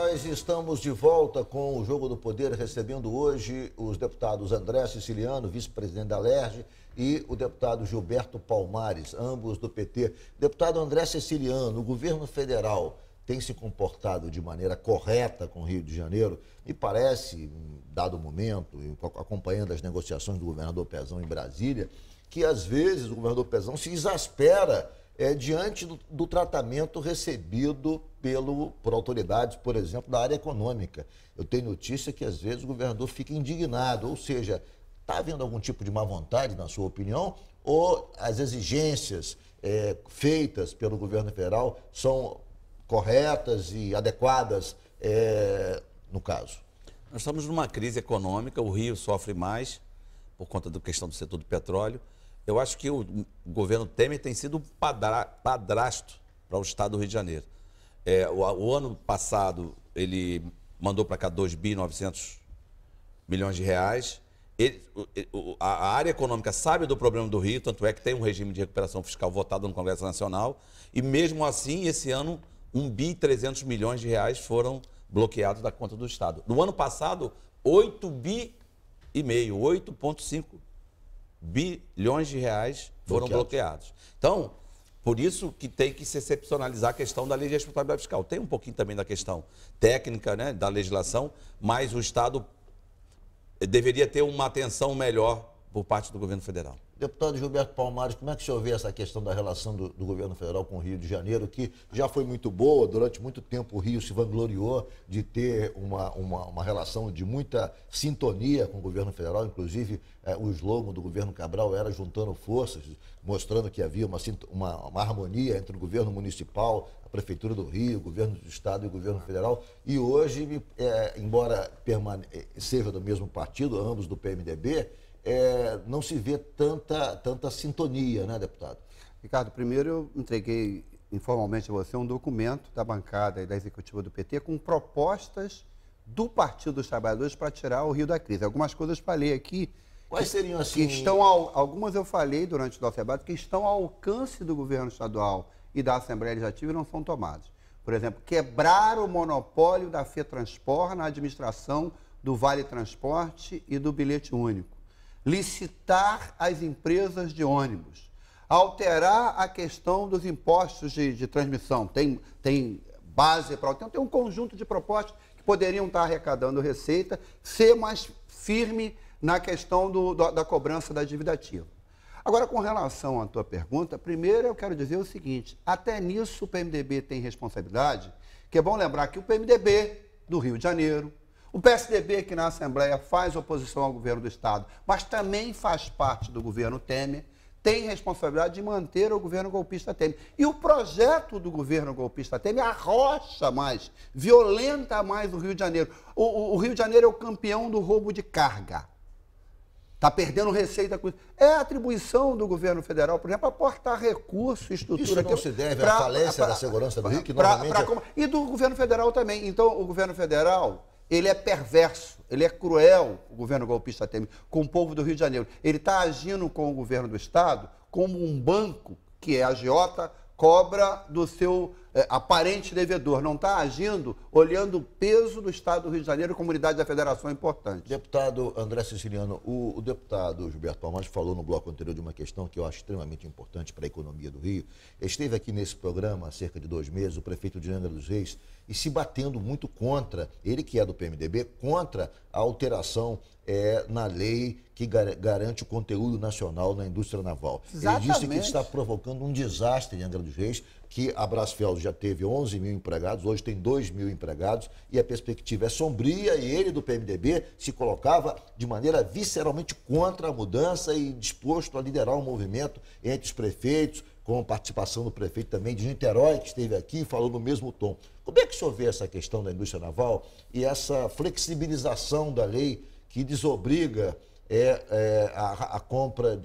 nós estamos de volta com o Jogo do Poder, recebendo hoje os deputados André Siciliano, vice-presidente da LERJ, e o deputado Gilberto Palmares, ambos do PT. Deputado André Siciliano, o governo federal tem se comportado de maneira correta com o Rio de Janeiro? Me parece, em dado momento, acompanhando as negociações do governador Pezão em Brasília, que às vezes o governador Pezão se exaspera diante do tratamento recebido por autoridades, por exemplo, da área econômica. Eu tenho notícia que às vezes o governador fica indignado, ou seja, está havendo algum tipo de má vontade, na sua opinião, ou as exigências feitas pelo governo federal são corretas e adequadas no caso? Nós estamos numa crise econômica, o Rio sofre mais por conta da questão do setor do petróleo. Eu acho que o governo Temer tem sido um padrasto para o estado do Rio de Janeiro. O ano passado, ele mandou para cá 2.900 bilhões de reais. A área econômica sabe do problema do Rio, tanto é que tem um regime de recuperação fiscal votado no Congresso Nacional. E mesmo assim, esse ano, 1.300 bilhões de reais foram bloqueados da conta do estado. No ano passado, 8,5 bilhões de reais foram bloqueados. Então, por isso que tem que se excepcionalizar a questão da lei de responsabilidade fiscal. Tem um pouquinho também da questão técnica, né, da legislação, mas o Estado deveria ter uma atenção melhor por parte do governo federal. Deputado Gilberto Palmares, como é que o senhor vê essa questão da relação do governo federal com o Rio de Janeiro, que já foi muito boa, durante muito tempo o Rio se vangloriou de ter uma relação de muita sintonia com o governo federal, inclusive o slogan do governo Cabral era juntando forças, mostrando que havia uma harmonia entre o governo municipal, a Prefeitura do Rio, o governo do Estado e o governo federal, e hoje, embora seja do mesmo partido, ambos do PMDB, não se vê tanta sintonia, né, deputado? Ricardo, primeiro eu entreguei informalmente a você um documento da bancada e da executiva do PT com propostas do Partido dos Trabalhadores para tirar o Rio da crise. Algumas coisas eu falei aqui. Quais seriam assim? Algumas eu falei durante o nosso debate que estão ao alcance do governo estadual e da Assembleia Legislativa e não são tomadas. Por exemplo, quebrar o monopólio da FETransport na administração do Vale Transporte e do bilhete único. Licitar as empresas de ônibus, alterar a questão dos impostos de transmissão, tem base para... Tem um conjunto de propostas que poderiam estar arrecadando receita, ser mais firme na questão da cobrança da dívida ativa. Agora, com relação à tua pergunta, primeiro eu quero dizer o seguinte, até nisso o PMDB tem responsabilidade, que é bom lembrar que o PMDB do Rio de Janeiro, o PSDB, que na Assembleia faz oposição ao governo do Estado, mas também faz parte do governo Temer, tem responsabilidade de manter o governo golpista Temer. E o projeto do governo golpista Temer arrocha mais, violenta mais o Rio de Janeiro. O Rio de Janeiro é o campeão do roubo de carga. Está perdendo receita com isso. É a atribuição do governo federal, por exemplo, aportar recurso, estrutura... Isso não se deve à falência da segurança do Rio, que normalmente... E do governo federal também. Então, o governo federal... Ele é perverso, ele é cruel, o governo golpista Temer, com o povo do Rio de Janeiro. Ele está agindo com o governo do Estado como um banco, que é agiota, cobra do seu aparente devedor. Não está agindo olhando o peso do Estado do Rio de Janeiro como unidade da federação importante. Deputado André Siciliano, o deputado Gilberto Palmares falou no bloco anterior de uma questão que eu acho extremamente importante para a economia do Rio. Esteve aqui nesse programa há cerca de 2 meses, o prefeito de Angra dos Reis, e se batendo muito contra, ele que é do PMDB, contra a alteração na lei que garante o conteúdo nacional na indústria naval. Exatamente. Ele disse que está provocando um desastre em Angra dos Reis, que a Brasfel já teve 11 mil empregados, hoje tem 2 mil empregados, e a perspectiva é sombria, e ele do PMDB se colocava de maneira visceralmente contra a mudança e disposto a liderar um movimento entre os prefeitos, com a participação do prefeito também de Niterói, que esteve aqui e falou no mesmo tom. Como é que o senhor vê essa questão da indústria naval e essa flexibilização da lei que desobriga a compra,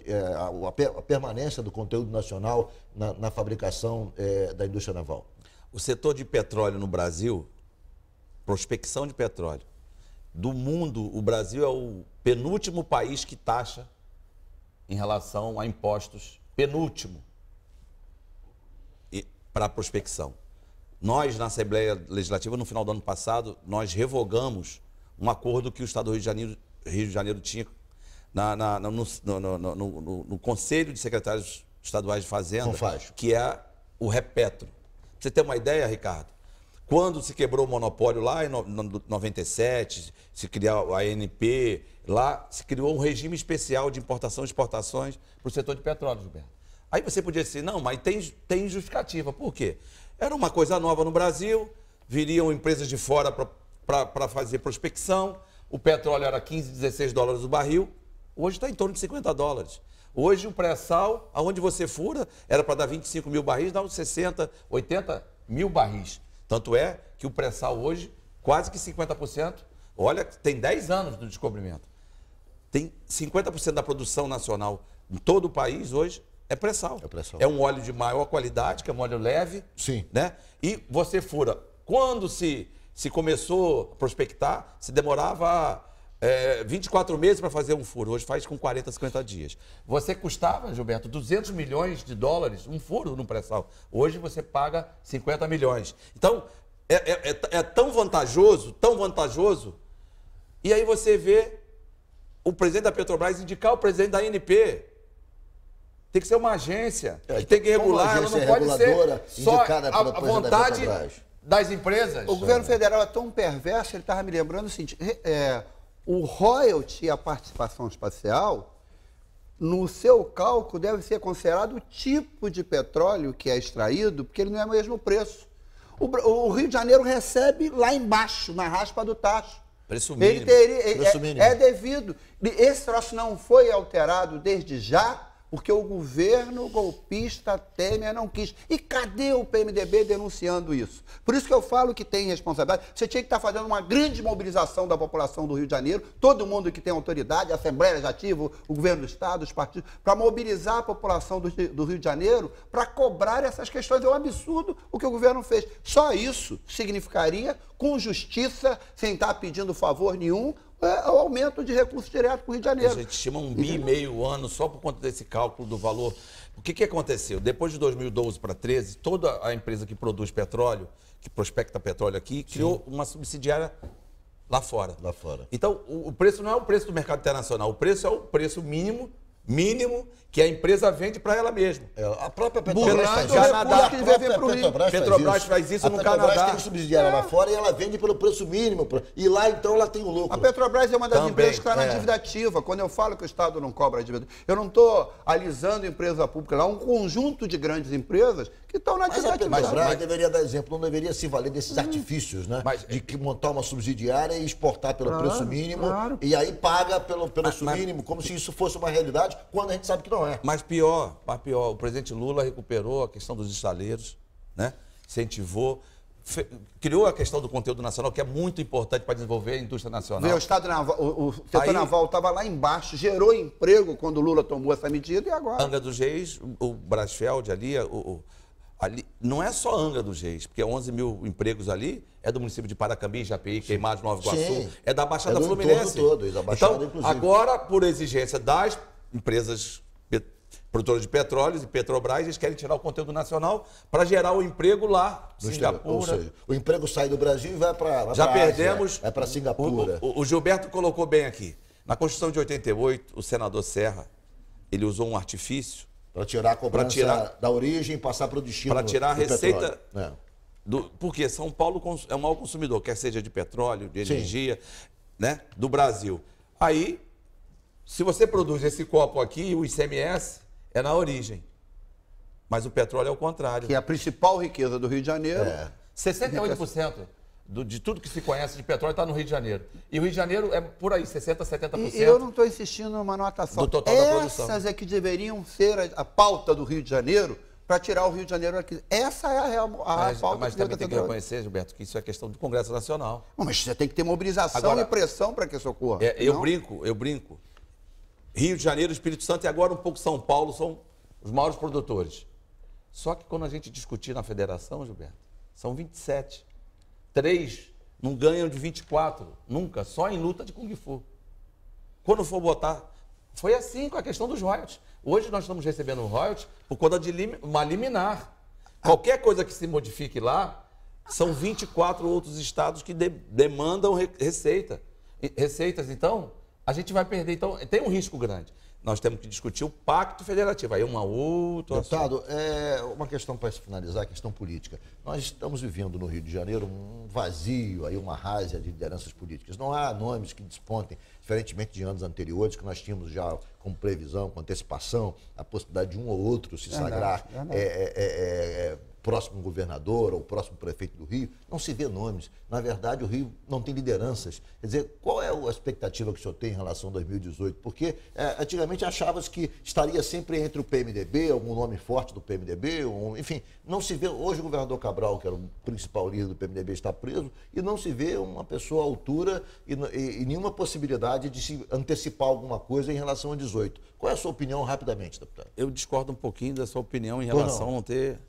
a permanência do conteúdo nacional na fabricação da indústria naval? O setor de petróleo no Brasil, prospecção de petróleo, do mundo, o Brasil é o penúltimo país que taxa em relação a impostos, penúltimo, para a prospecção. Nós, na Assembleia Legislativa, no final do ano passado, nós revogamos um acordo que o Estado do Rio de Janeiro tinha no Conselho de Secretários Estaduais de Fazenda, que é o Repetro. Pra você ter uma ideia, Ricardo, quando se quebrou o monopólio lá em 97, se criou a ANP, lá se criou um regime especial de importação e exportações para o setor de petróleo, Gilberto. Aí você podia dizer, não, mas tem justificativa. Por quê? Era uma coisa nova no Brasil, viriam empresas de fora para fazer prospecção, o petróleo era 15, 16 dólares o barril, hoje está em torno de 50 dólares. Hoje o pré-sal, aonde você fura, era para dar 25 mil barris, dá uns 60, 80 mil barris. Tanto é que o pré-sal hoje, quase que 50%, olha, tem 10 anos do descobrimento. Tem 50% da produção nacional em todo o país hoje é pré-sal. É um óleo de maior qualidade, que é um óleo leve. Sim. Né? E você fura. Quando se começou a prospectar, se demorava 24 meses para fazer um furo. Hoje faz com 40, 50 dias. Você custava, Gilberto, 200 milhões de dólares um furo no pré-sal. Hoje você paga 50 milhões. Então, é tão vantajoso, tão vantajoso. E aí você vê o presidente da Petrobras indicar o presidente da ANP. Tem que ser uma agência que tem que regular, ela não pode ser só a vontade das empresas. O governo federal é tão perverso, ele estava me lembrando o seguinte, o royalty e a participação espacial, no seu cálculo, deve ser considerado o tipo de petróleo que é extraído, porque ele não é o mesmo preço. O Rio de Janeiro recebe lá embaixo, na raspa do tacho. Preço mínimo. Preço mínimo. É devido. Esse troço não foi alterado desde já, porque o governo golpista Temer não quis. E cadê o PMDB denunciando isso? Por isso que eu falo que tem responsabilidade. Você tinha que estar fazendo uma grande mobilização da população do Rio de Janeiro, todo mundo que tem autoridade, a Assembleia Legislativa, o governo do Estado, os partidos, para mobilizar a população do Rio de Janeiro para cobrar essas questões. É um absurdo o que o governo fez. Só isso significaria, com justiça, sem estar pedindo favor nenhum, o aumento de recursos diretos para o Rio de Janeiro. A gente estima 1,5 bi ano só por conta desse cálculo do valor. O que aconteceu? Depois de 2012 para 2013, toda a empresa que produz petróleo, que prospecta petróleo aqui, criou uma subsidiária lá fora. Então, o preço não é o preço do mercado internacional, o preço é o preço mínimo que a empresa vende para ela mesma. A própria Petrobras faz isso. A Petrobras faz isso no Canadá. A Petrobras tem subsidiária lá fora e ela vende pelo preço mínimo. E lá, então, ela tem o lucro. A Petrobras é uma das empresas que está na dívida ativa. Quando eu falo que o Estado não cobra a dívida, eu não estou alisando empresa pública. Lá é um conjunto de grandes empresas que estão na dívida ativa. Mas a Petrobras deveria dar exemplo, não deveria se valer desses artifícios, né? De que montar uma subsidiária e exportar pelo preço mínimo e aí paga pelo preço mínimo, como se isso fosse uma realidade, quando a gente sabe que não é. Mas pior, o presidente Lula recuperou a questão dos estaleiros, né? Incentivou, criou a questão do conteúdo nacional, que é muito importante para desenvolver a indústria nacional. O setor naval estava lá embaixo, gerou emprego quando o Lula tomou essa medida e agora? Angra dos Reis, o Brasfeld ali, não é só Angra dos Reis, porque 11 mil empregos ali é do município de Paracambi, Japeí, Queimados, Nova Iguaçu, é da Baixada Fluminense. Da Baixada, então, agora, por exigência das empresas produtoras de petróleo e Petrobras, eles querem tirar o conteúdo nacional para gerar o emprego lá, Singapura. Ou seja, o emprego sai do Brasil e vai para Já perdemos. Vai para Singapura. O Gilberto colocou bem aqui. Na Constituição de 88, o senador Serra, ele usou um artifício para tirar a cobrança da origem e passar para o destino. Para tirar a receita. Porque São Paulo é o maior consumidor, quer seja de petróleo, de energia, né, do Brasil. Aí, se você produz esse copo aqui, o ICMS é na origem. Mas o petróleo é o contrário. Que é a principal riqueza do Rio de Janeiro. 68% de tudo que se conhece de petróleo está no Rio de Janeiro. E o Rio de Janeiro é por aí, 60%, 70%. E eu não estou insistindo numa anotação. Do total da produção. Essas é que deveriam ser a pauta do Rio de Janeiro para tirar o Rio de Janeiro aqui. Essa é a real pauta. Mas também tem que reconhecer, Gilberto, que isso é questão do Congresso Nacional. Mas você tem que ter mobilização e pressão para que isso ocorra. Eu brinco. Rio de Janeiro, Espírito Santo e agora um pouco São Paulo são os maiores produtores. Só que quando a gente discutir na federação, Gilberto, são 27. 3 não ganham de 24, nunca, só em luta de Kung Fu. Quando for botar... Foi assim com a questão dos royalties. Hoje nós estamos recebendo um royalties por conta de uma liminar. Qualquer coisa que se modifique lá, São 24 outros estados que demandam receitas. Então, a gente vai perder. Então, tem um risco grande. Nós temos que discutir o pacto federativo. Aí uma outra... Deputado, uma questão para se finalizar, a questão política. Nós estamos vivendo no Rio de Janeiro um vazio, aí uma rásia de lideranças políticas. Não há nomes que despontem, diferentemente de anos anteriores, que nós tínhamos já com previsão, com antecipação, a possibilidade de um ou outro se sagrar próximo governador ou próximo prefeito do Rio. Não se vê nomes. Na verdade, o Rio não tem lideranças. Quer dizer, qual é a expectativa que o senhor tem em relação a 2018? Porque antigamente achava-se que estaria sempre entre o PMDB, algum nome forte do PMDB, enfim, não se vê. Hoje o governador Cabral, que era o principal líder do PMDB, está preso e não se vê uma pessoa à altura e nenhuma possibilidade de se antecipar alguma coisa em relação a 18. Qual é a sua opinião, rapidamente, deputado? Eu discordo um pouquinho da sua opinião em relação a não ter...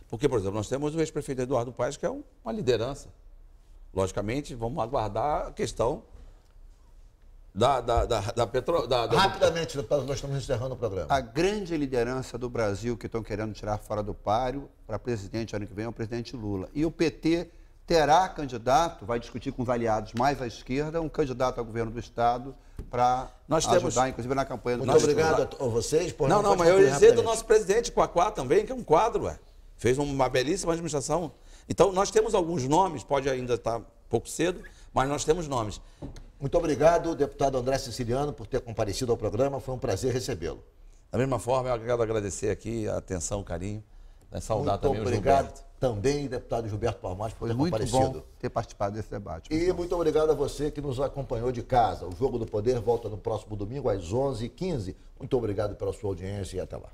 Porque, por exemplo, nós temos o ex-prefeito Eduardo Paes, que é uma liderança. Logicamente, vamos aguardar a questão da Petro... Rapidamente, deputado, nós estamos encerrando o programa. A grande liderança do Brasil que estão querendo tirar fora do páreo para presidente ano que vem é o presidente Lula. E o PT terá candidato, vai discutir com os aliados mais à esquerda, um candidato ao governo do Estado para ajudar, inclusive, na campanha do... Muito obrigado a vocês. Não, mas eu ia dizer do nosso presidente Quaquá também, que é um quadro, fez uma belíssima administração. Então, nós temos alguns nomes, pode ainda estar um pouco cedo, mas nós temos nomes. Muito obrigado, deputado André Siciliano, por ter comparecido ao programa. Foi um prazer recebê-lo. Da mesma forma, eu quero agradecer aqui a atenção, o carinho, saudar muito também obrigado o Gilberto. Também, deputado Gilberto Palmares, por ter comparecido. Foi muito bom ter participado desse debate. E muito obrigado a você que nos acompanhou de casa. O Jogo do Poder volta no próximo domingo, às 11h15. Muito obrigado pela sua audiência e até lá.